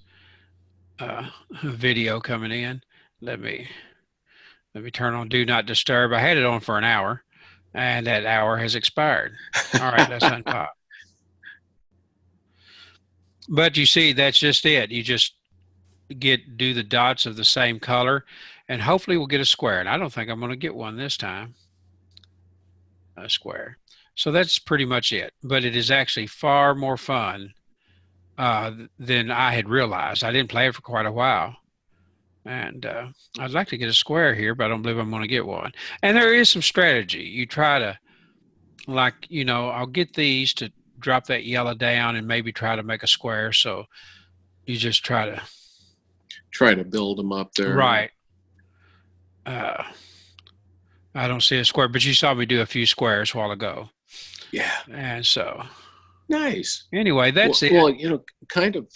video coming in. let me turn on Do Not Disturb. I had it on for an hour, and that hour has expired. All right, let's unpop. But you see, that's just it. You just do the dots of the same color, and hopefully we'll get a square. And I don't think I'm going to get one this time. A square. So that's pretty much it. But it is actually far more fun than I had realized. I didn't play it for quite a while. And I'd like to get a square here, but I don't believe I'm going to get one. And there is some strategy. You try to, like, you know, I'll get these to drop that yellow down and maybe try to make a square. So you just try to build them up there. Right. I don't see a square, but you saw me do a few squares a while ago. Yeah. And so. Nice. Anyway, that's it. Well, you know, kind of,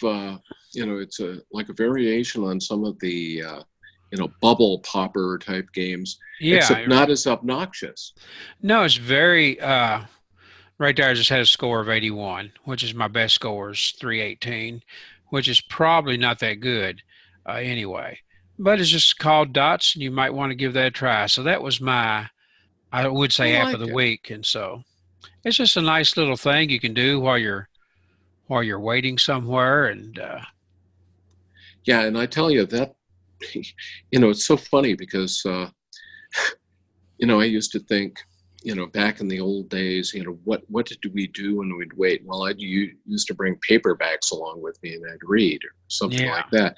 you know, it's like a variation on some of the, you know, bubble popper type games. Yeah. Except not as obnoxious. No, it's very, right there I just had a score of 81, which is my best score is 318, which is probably not that good anyway. But it's just called dots, and you might want to give that a try. So that was my, I would say, app of the week. And so it's just a nice little thing you can do while you're waiting somewhere. And yeah, and I tell you that, you know, it's so funny because, you know, I used to think, you know, back in the old days, you know, what did we do when we'd wait? Well, I used to bring paperbacks along with me and I'd read or something like that.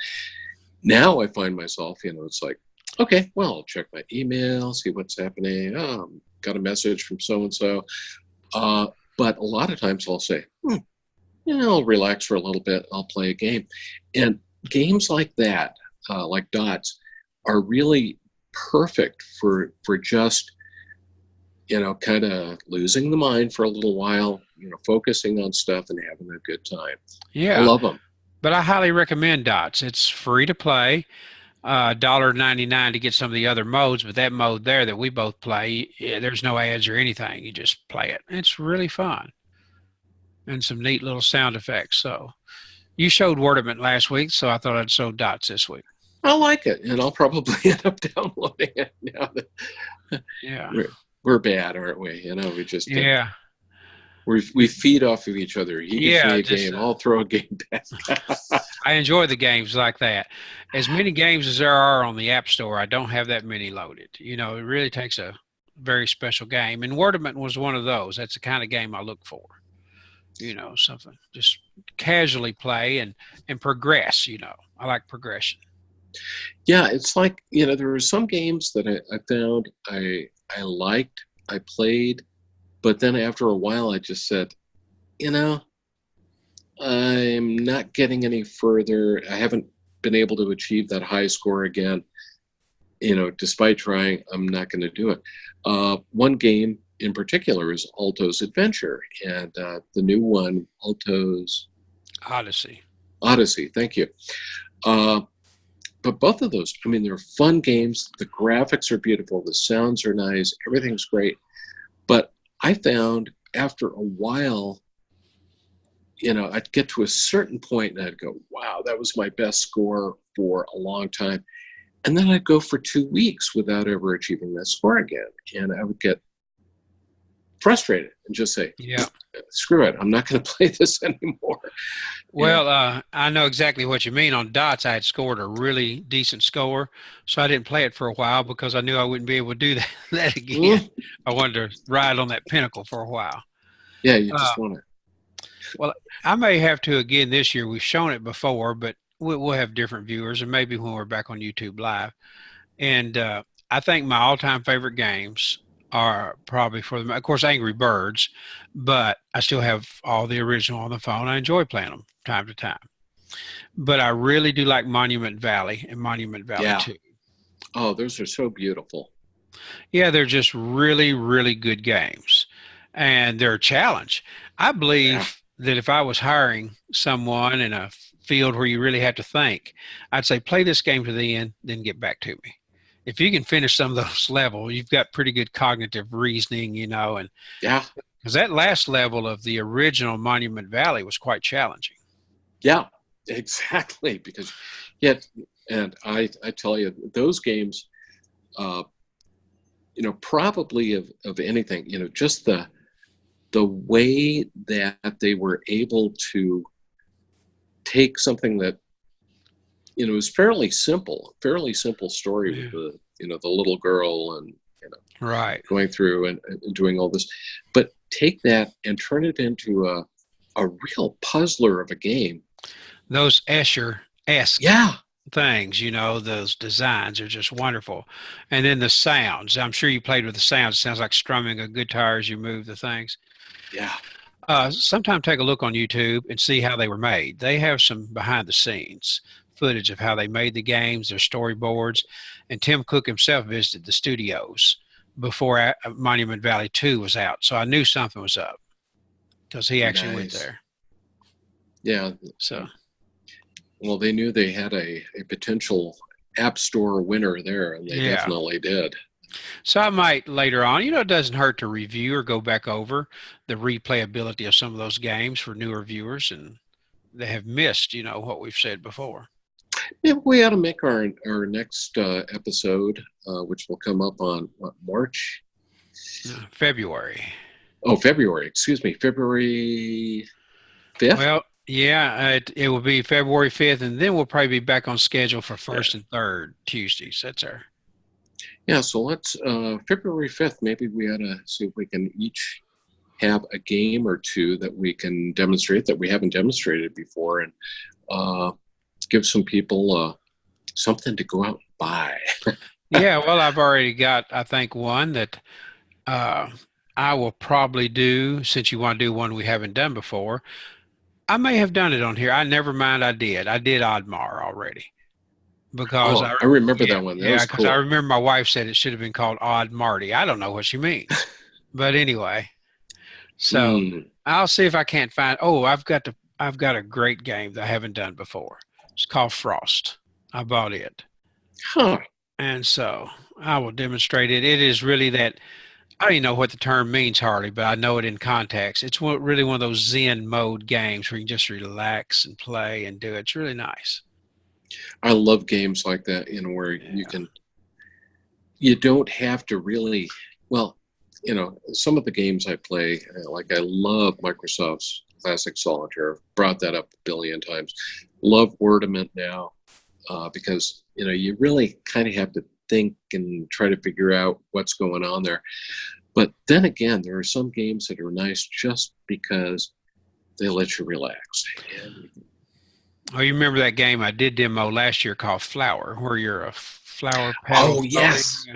Now I find myself, you know, it's like, okay, well, I'll check my email, see what's happening. Oh, got a message from so-and-so. But a lot of times I'll say, you know, I'll relax for a little bit. I'll play a game. And games like that, like dots, are really perfect for just, you know, kind of losing the mind for a little while, you know, focusing on stuff and having a good time. Yeah. I love them. But I highly recommend dots. It's free to play. $1.99 to get some of the other modes, but that mode there that we both play, there's no ads or anything. You just play it. It's really fun. And some neat little sound effects. So you showed Wordament last week, so I thought I'd show dots this week. I like it, and I'll probably end up downloading it now that we're bad, aren't we? You know, we just we feed off of each other. He gives me a game, I'll throw a game back. I enjoy the games like that. As many games as there are on the App Store, I don't have that many loaded. You know, it really takes a very special game. And Wordament was one of those. That's the kind of game I look for. You know, something just casually play and progress, you know. I like progression. Yeah, it's like, you know, there were some games that I found I liked, I played, but then after a while I just said, you know, I'm not getting any further. I haven't been able to achieve that high score again. You know, despite trying, I'm not going to do it. One game in particular is Alto's Adventure, and the new one, Alto's Odyssey. Thank you. But both of those, I mean, they're fun games. The graphics are beautiful. The sounds are nice. Everything's great. But I found after a while, you know, I'd get to a certain point and I'd go, wow, that was my best score for a long time. And then I'd go for 2 weeks without ever achieving that score again. And I would get frustrated and just say, screw it, I'm not going to play this anymore. Well, I know exactly what you mean. On dots, I had scored a really decent score, so I didn't play it for a while because I knew I wouldn't be able to do that again. I wanted to ride on that pinnacle for a while. Yeah, you just want it. Well, I may have to again this year. We've shown it before, but we'll have different viewers, and maybe when we're back on YouTube Live. And I think my all-time favorite games are probably, of course, Angry Birds, but I still have all the original on the phone. I enjoy playing them time to time. But I really do like Monument Valley and Monument Valley 2. Oh, those are so beautiful. Yeah, they're just really, really good games. And they're a challenge. I believe that if I was hiring someone in a field where you really have to think, I'd say play this game to the end, then get back to me. If you can finish some of those levels, you've got pretty good cognitive reasoning, you know. And because that last level of the original Monument Valley was quite challenging. Yeah, exactly. Because And I tell you, those games, probably of anything, just the way that they were able to take something that, was fairly simple story with the little girl and, Right. going through and doing all this, but take that and turn it into a real puzzler of a game. Those Escher-esque Yeah. things, those designs are just wonderful. And then the sounds. I'm sure you played with the sounds. It sounds like strumming a guitar as you move the things. Yeah. Sometime take a look on YouTube and see how they were made. They have some behind the scenes footage of how they made the games, their storyboards, and Tim Cook himself visited the studios before Monument Valley 2 was out. So I knew something was up because he actually went there. Yeah. So, well, they knew they had a potential App Store winner there, and they definitely did. So I might later on, it doesn't hurt to review or go back over the replayability of some of those games for newer viewers, and they have missed, what we've said before. Yeah, we ought to make our next episode, which will come up on March? February. Oh, February. Excuse me, February 5th? Well, yeah, it will be February 5th, and then we'll probably be back on schedule for first and third Tuesdays. That's our... Yeah, so let's, February 5th, maybe we ought to see if we can each have a game or two that we can demonstrate that we haven't demonstrated before, and give some people something to go out and buy. Yeah, well, I've already got, I think, one that I will probably do, since you want to do one we haven't done before. I may have done it on here. I never mind, I did Oddmar already. Because I remember that one. That was because cool. I remember my wife said it should have been called Odd Marty. I don't know what she means, but anyway. So I'll see if I can't find. Oh, I've got a great game that I haven't done before. It's called Frost. I bought it, and so I will demonstrate it. It is really that. I don't even know what the term means hardly, but I know it in context. It's really one of those Zen mode games where you can just relax and play and do it. It's really nice. I love games like that, where you don't have to really, some of the games I play, like I love Microsoft's Classic Solitaire. Brought that up a billion times. Love Wordament now, because, you really kind of have to think and try to figure out what's going on there. But then again, there are some games that are nice just because they let you relax. Oh, you remember that game I did demo last year called Flower, where you're a flower petal? Oh, yes.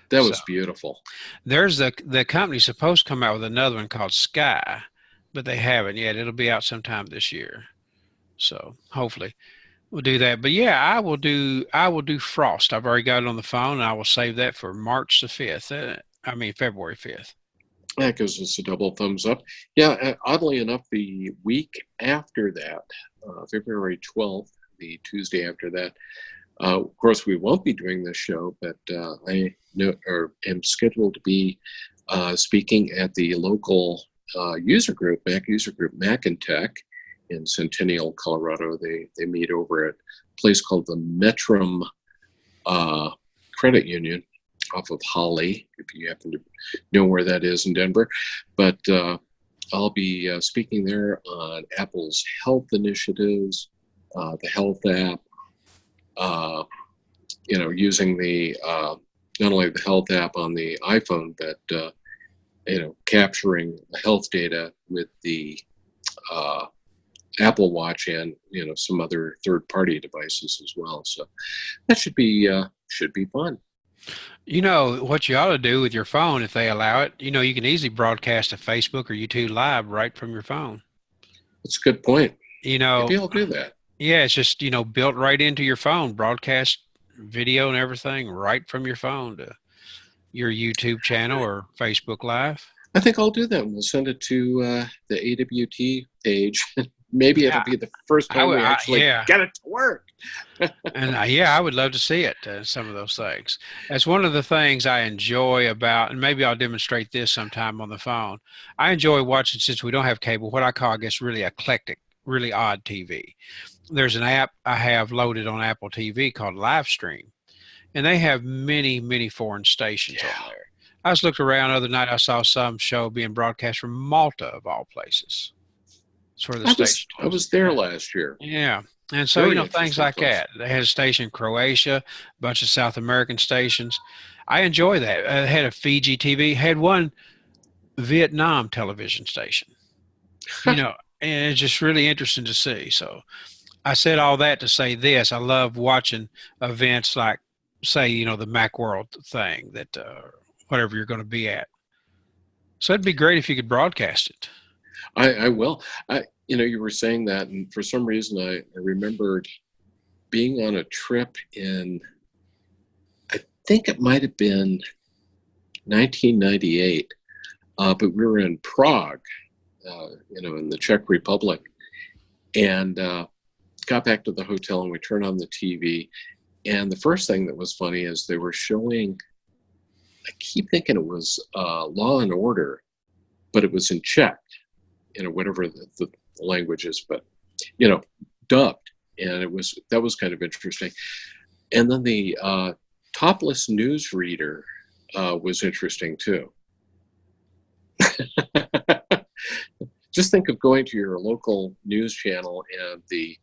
That was beautiful. There's the company's supposed to come out with another one called Sky, but they haven't yet. It'll be out sometime this year. So hopefully we'll do that. But yeah, I will do Frost. I've already got it on the phone, and I will save that for March the 5th. February 5th. That gives us a double thumbs up. Yeah, oddly enough, the week after that, February 12th, the Tuesday after that, of course, we won't be doing this show, but I am scheduled to be speaking at the local user group, Macintech, in Centennial, Colorado. They meet over at a place called the Metrum Credit Union off of Holly, if you happen to know where that is in Denver. But I'll be speaking there on Apple's health initiatives, the health app, using the not only the health app on the iPhone, but capturing the health data with the Apple Watch and some other third-party devices as well. So that should be fun. What you ought to do with your phone, if they allow it, you can easily broadcast to Facebook or YouTube Live right from your phone. That's a good point. Maybe I'll do that. Yeah, it's just, built right into your phone, broadcast video and everything right from your phone to your YouTube channel or Facebook Live. I think I'll do that. We'll send it to the AWT page. Maybe it'll be the first time we actually get it to work. And I would love to see it, some of those things. That's one of the things I enjoy about, and maybe I'll demonstrate this sometime on the phone. I enjoy watching, since we don't have cable, what I call, I guess, really eclectic, really odd TV. there's an app I have loaded on Apple TV called Livestream, and they have many, many foreign stations on Yeah. there. I was looking around the other night. I saw some show being broadcast from Malta, of all places. That's where the station I was. was there last year. Yeah. And so, Very things interesting like place. that. They had a station in Croatia, a bunch of South American stations. I enjoy that. I had a Fiji TV, had one Vietnam television station, and it's just really interesting to see. So I said all that to say this. I love watching events like, say, the Macworld thing that whatever you're going to be at. So it'd be great if you could broadcast it. I will. You were saying that, and for some reason I remembered being on a trip in, I think it might have been 1998, but we were in Prague, in the Czech Republic, and got back to the hotel and we turned on the TV. And the first thing that was funny is they were showing, I keep thinking it was Law and Order, but it was in Czech, whatever the language is, but, dubbed. And that was kind of interesting. And then the topless newsreader was interesting too. Just think of going to your local news channel and the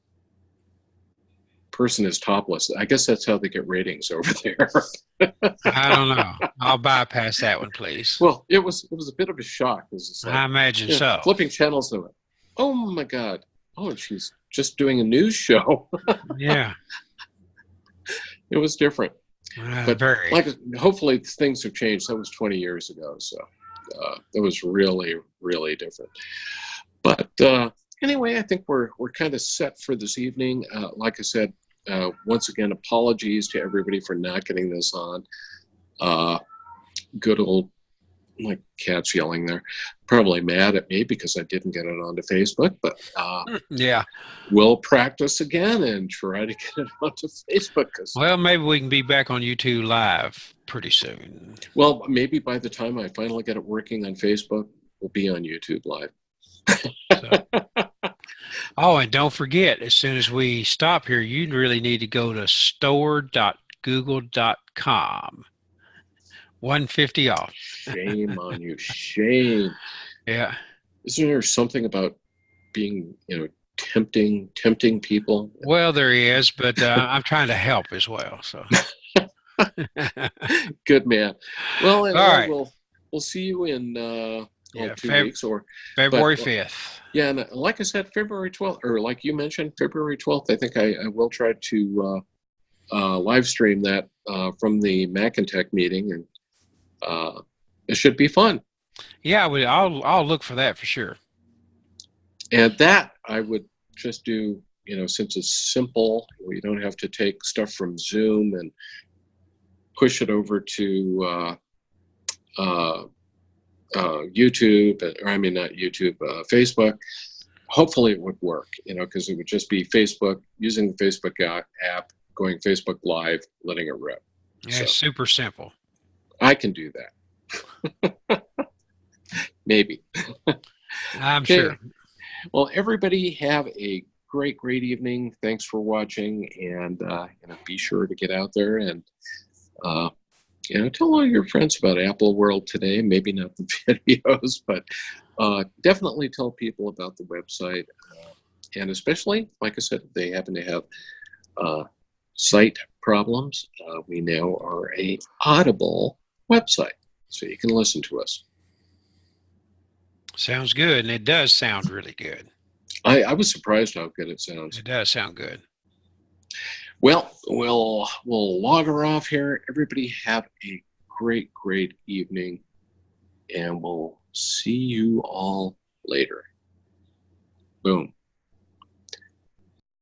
person is topless. I guess that's how they get ratings over there. I don't know. I'll bypass that one, please. Well, it was a bit of a shock. It's like, I imagine so. Flipping channels and went, oh my God. Oh, and she's just doing a news show. Yeah. It was different. But very. Hopefully things have changed. That was 20 years ago. So that was really, really different. But anyway, I think we're kind of set for this evening. Like I said, once again, apologies to everybody for not getting this on. Good old, my cat's yelling there, probably mad at me because I didn't get it onto Facebook, but yeah, we'll practice again and try to get it onto Facebook. Well, maybe we can be back on YouTube Live pretty soon. Well, maybe by the time I finally get it working on Facebook, we'll be on YouTube Live. Oh, and don't forget, as soon as we stop here, you really need to go to store.google.com. 150 off. Shame on you. Shame. Yeah. Isn't there something about being, tempting people? Well, there is, but I'm trying to help as well. So. Good man. Well, all right. We'll see you in 2 weeks or February 5th. Yeah, and like I said, February 12th, or like you mentioned, February 12th. I think I will try to live stream that from the Macintech meeting, and it should be fun. Yeah, I'll look for that for sure. And that I would just do, since it's simple, we don't have to take stuff from Zoom and push it over to YouTube, or I mean, not YouTube, Facebook. Hopefully it would work, because it would just be Facebook, using the Facebook app, going Facebook Live, letting it rip. Yeah, so, super simple. I can do that. Maybe. I'm sure. Well, everybody have a great evening. Thanks for watching, and be sure to get out there and tell all your friends about Apple World today. Maybe not the videos, but definitely tell people about the website. And especially, like I said, if they happen to have site problems, we now are a Audible website, so you can listen to us. Sounds good, and it does sound really good. I was surprised how good it sounds. It does sound good. Well, we'll log her off here. Everybody have a great evening, and we'll see you all later. Boom.